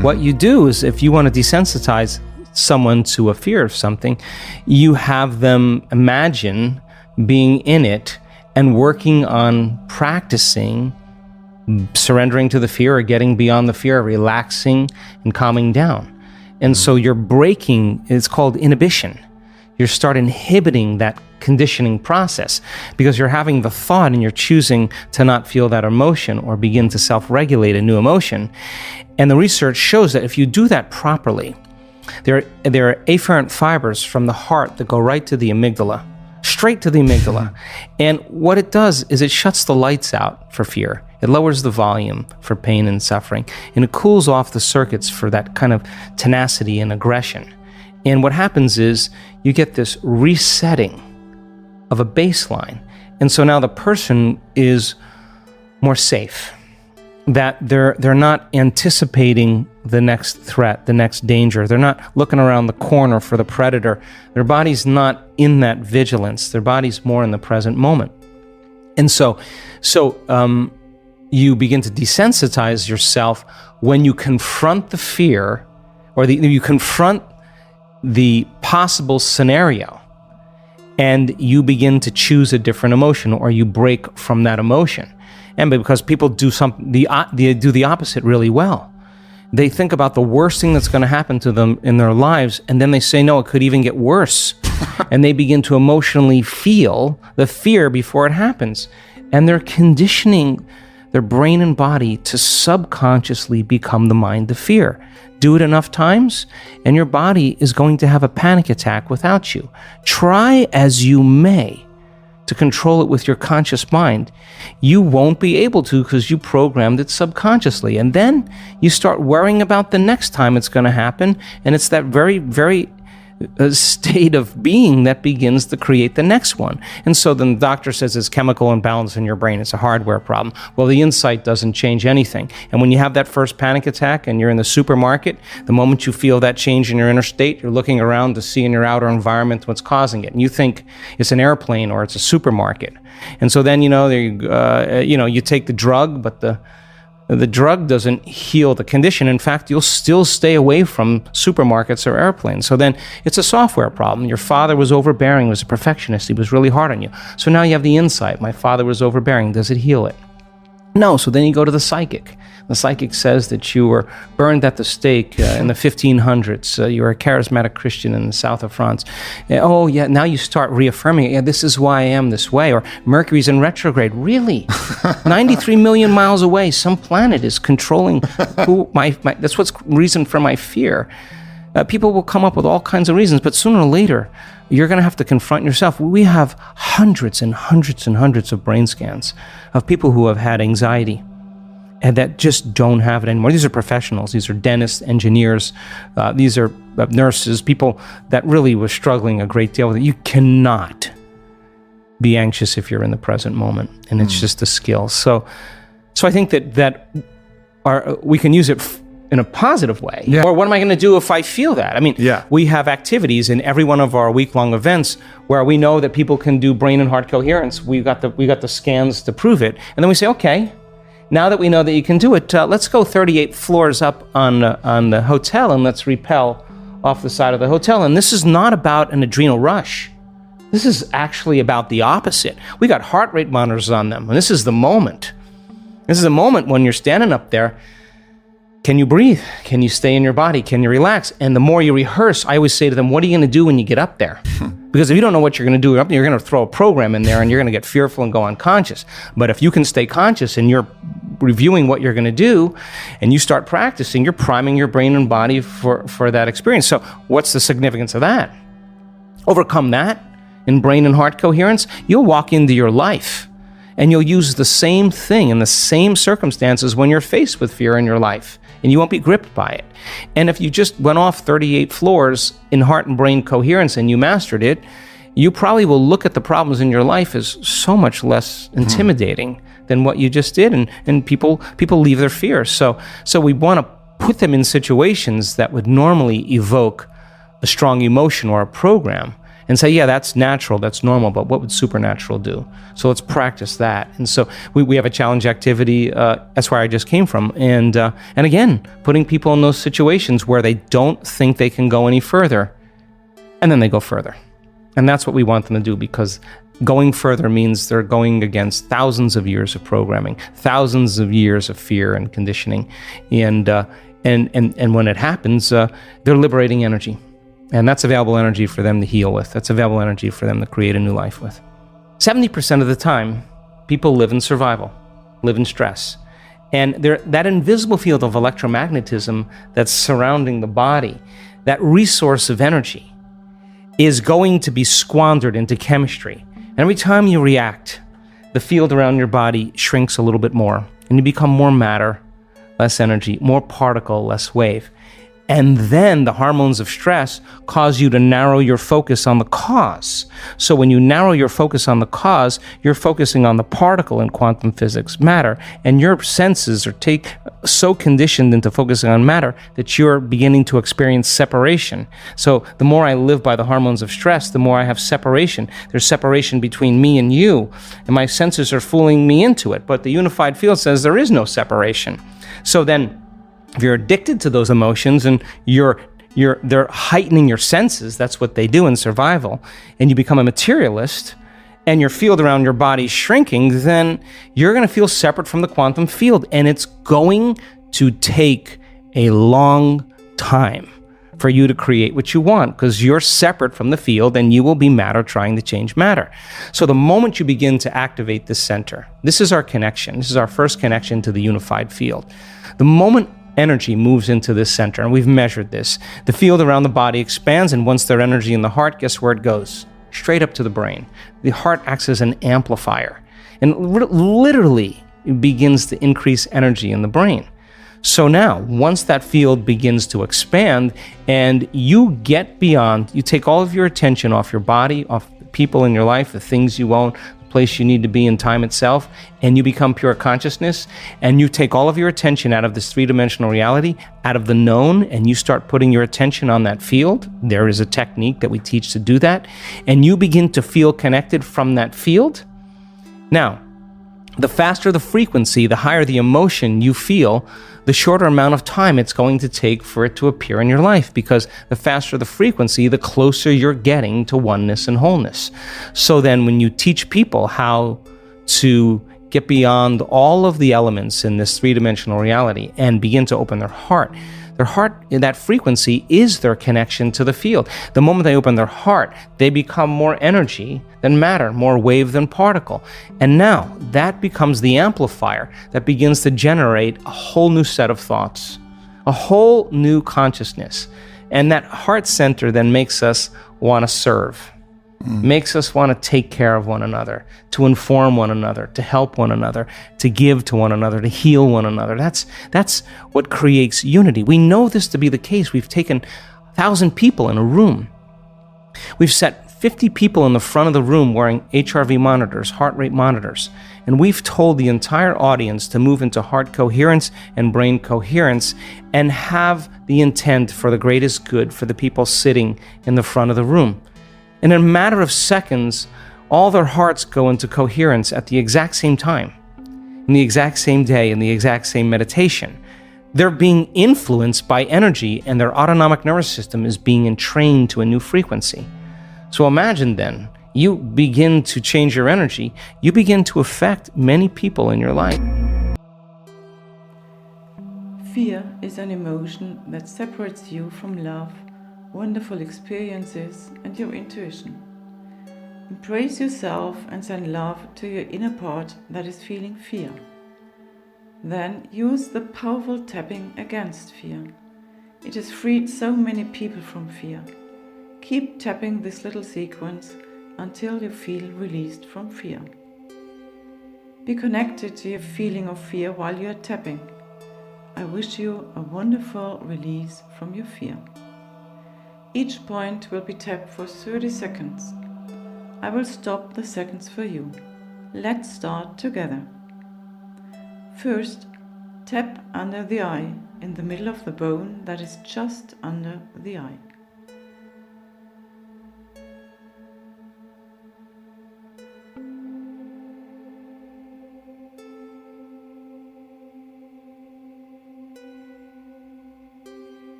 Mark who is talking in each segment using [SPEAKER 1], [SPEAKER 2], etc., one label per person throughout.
[SPEAKER 1] What you do is, if you want to desensitize someone to a fear of something, you have them imagine being in it and working on practicing surrendering to the fear or getting beyond the fear, relaxing and calming down. And so you're breaking, it's called inhibition. You start inhibiting that conditioning process because you're having the thought and you're choosing to not feel that emotion or begin to self-regulate a new emotion. And the research shows that if you do that properly, there are afferent fibers from the heart that go right to the amygdala, straight to the amygdala. And what it does is it shuts the lights out for fear. It lowers the volume for pain and suffering, and it cools off the circuits for that kind of tenacity and aggression. And what happens is you get this resetting of a baseline. And so now the person is more safe, that they're not anticipating the next threat, the next danger. They're not looking around the corner for the predator. Their body's not in that vigilance. Their body's more in the present moment. And so you begin to desensitize yourself when you confront the fear, or you confront the possible scenario, and you begin to choose a different emotion, or you break from that emotion. And because people do they do the opposite really well. They think about the worst thing that's going to happen to them in their lives, and then they say, no, it could even get worse. And they begin to emotionally feel the fear before it happens. And they're conditioning their brain and body to subconsciously become the mind of fear. Do it enough times, and your body is going to have a panic attack without you. Try as you may to control it with your conscious mind, you won't be able to because you programmed it subconsciously. And then you start worrying about the next time it's going to happen, and it's that very, very state of being that begins to create the next one. And so then the doctor says it's chemical imbalance in your brain. It's a hardware problem. Well, the insight doesn't change anything. And when you have that first panic attack and you're in the supermarket, the moment you feel that change in your inner state, you're looking around to see in your outer environment what's causing it. And you think it's an airplane or it's a supermarket. And so then, you take the drug, but the drug doesn't heal the condition. In fact, you'll still stay away from supermarkets or airplanes. So then it's a software problem. Your father was overbearing, was a perfectionist. He was really hard on you. So now you have the insight. My father was overbearing. Does it heal it? No. So then you go to the psychic. The psychic says that you were burned at the stake in the 1500s. You were a charismatic Christian in the south of France. Oh, yeah, now you start reaffirming, yeah, this is why I am this way. Or Mercury's in retrograde. Really? 93 million miles away, some planet is controlling that's what's reason for my fear. People will come up with all kinds of reasons, but sooner or later, you're going to have to confront yourself. We have hundreds and hundreds and hundreds of brain scans of people who have had anxiety and that just don't have it anymore. These are professionals. These are dentists, engineers. These are nurses, people that really were struggling a great deal with it. You cannot be anxious if you're in the present moment, and it's just a skill. So I think that we can use it in a positive way. Yeah. Or what am I going to do if I feel that? I mean, we have activities in every one of our week-long events where we know that people can do brain and heart coherence. We got the scans to prove it, and then we say, okay, now that we know that you can do it, let's go 38 floors up on the hotel and let's rappel off the side of the hotel. And this is not about an adrenal rush. This is actually about the opposite. We got heart rate monitors on them, and this is the moment. This is the moment when you're standing up there. Can you breathe? Can you stay in your body? Can you relax? And the more you rehearse, I always say to them, what are you going to do when you get up there? Because if you don't know what you're going to do, you're going to throw a program in there and you're going to get fearful and go unconscious. But if you can stay conscious and you're reviewing what you're going to do and you start practicing, you're priming your brain and body for that experience. So what's the significance of that? Overcome that in brain and heart coherence, you'll walk into your life and you'll use the same thing in the same circumstances when you're faced with fear in your life, and you won't be gripped by it. And if you just went off 38 floors in heart and brain coherence and you mastered it, you probably will look at the problems in your life as so much less intimidating than what you just did, and people leave their fears. So we want to put them in situations that would normally evoke a strong emotion or a program, and say, yeah, that's natural, that's normal, but what would supernatural do? So let's practice that. And so we have a challenge activity. That's where I just came from. And again, putting people in those situations where they don't think they can go any further, and then they go further. And that's what we want them to do, because going further means they're going against thousands of years of programming, thousands of years of fear and conditioning. And when it happens, they're liberating energy. And that's available energy for them to heal with. That's available energy for them to create a new life with. 70% of the time, people live in survival, live in stress. And that invisible field of electromagnetism that's surrounding the body, that resource of energy, is going to be squandered into chemistry. And every time you react, the field around your body shrinks a little bit more, and you become more matter, less energy, more particle, less wave. And then the hormones of stress cause you to narrow your focus on the cause. So when you narrow your focus on the cause, you're focusing on the particle in quantum physics, matter, and your senses are so conditioned into focusing on matter that you're beginning to experience separation. So the more I live by the hormones of stress, the more I have separation. There's separation between me and you, and my senses are fooling me into it. But the unified field says there is no separation. So then, if you're addicted to those emotions and they're heightening your senses, that's what they do in survival, and you become a materialist, and your field around your body is shrinking, then you're going to feel separate from the quantum field, and it's going to take a long time for you to create what you want, because you're separate from the field, and you will be matter trying to change matter. So the moment you begin to activate this center, this is our connection. This is our first connection to the unified field. The moment energy moves into this center, and we've measured this, the field around the body expands, and once there's energy in the heart, guess where it goes? Straight up to the brain. The heart acts as an amplifier, and literally begins to increase energy in the brain. So now, once that field begins to expand, and you get beyond, you take all of your attention off your body, off the people in your life, the things you own, place you need to be in time itself, and you become pure consciousness, and you take all of your attention out of this three-dimensional reality, out of the known, and you start putting your attention on that field. There is a technique that we teach to do that, and you begin to feel connected from that field. Now, the faster the frequency, the higher the emotion you feel, the shorter amount of time it's going to take for it to appear in your life, because the faster the frequency, the closer you're getting to oneness and wholeness. So then when you teach people how to get beyond all of the elements in this three-dimensional reality and begin to open their heart, that frequency is their connection to the field. The moment they open their heart, they become more energy than matter, more wave than particle. And now that becomes the amplifier that begins to generate a whole new set of thoughts, a whole new consciousness. And that heart center then makes us want to serve, makes us want to take care of one another, to inform one another, to help one another, to give to one another, to heal one another. That's what creates unity. We know this to be the case. We've taken 1,000 people in a room. We've set 50 people in the front of the room wearing HRV monitors, heart rate monitors, and we've told the entire audience to move into heart coherence and brain coherence and have the intent for the greatest good for the people sitting in the front of the room. In a matter of seconds, all their hearts go into coherence at the exact same time, in the exact same day, in the exact same meditation. They're being influenced by energy, and their autonomic nervous system is being entrained to a new frequency. So imagine then, you begin to change your energy, you begin to affect many people in your life.
[SPEAKER 2] Fear is an emotion that separates you from love, wonderful experiences, and your intuition. Embrace yourself and send love to your inner part that is feeling fear. Then use the powerful tapping against fear. It has freed so many people from fear. Keep tapping this little sequence until you feel released from fear. Be connected to your feeling of fear while you are tapping. I wish you a wonderful release from your fear. Each point will be tapped for 30 seconds. I will stop the seconds for you. Let's start together. First, tap under the eye, in the middle of the bone that is just under the eye.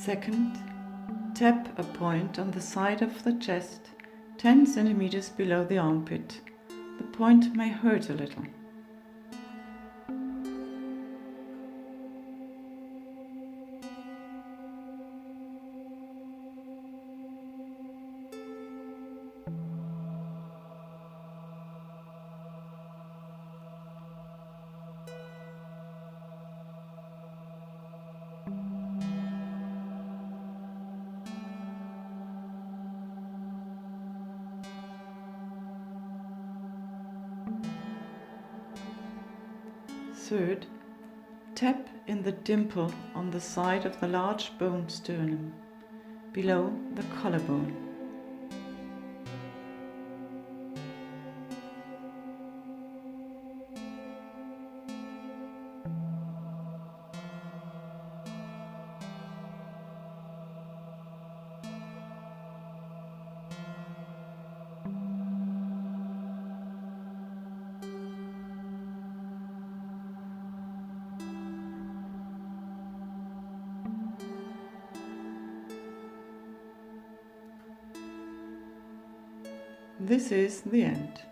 [SPEAKER 2] Second, tap a point on the side of the chest 10 centimeters below the armpit. The point may hurt a little. Third, tap in the dimple on the side of the large bone sternum, below the collarbone. This is the end.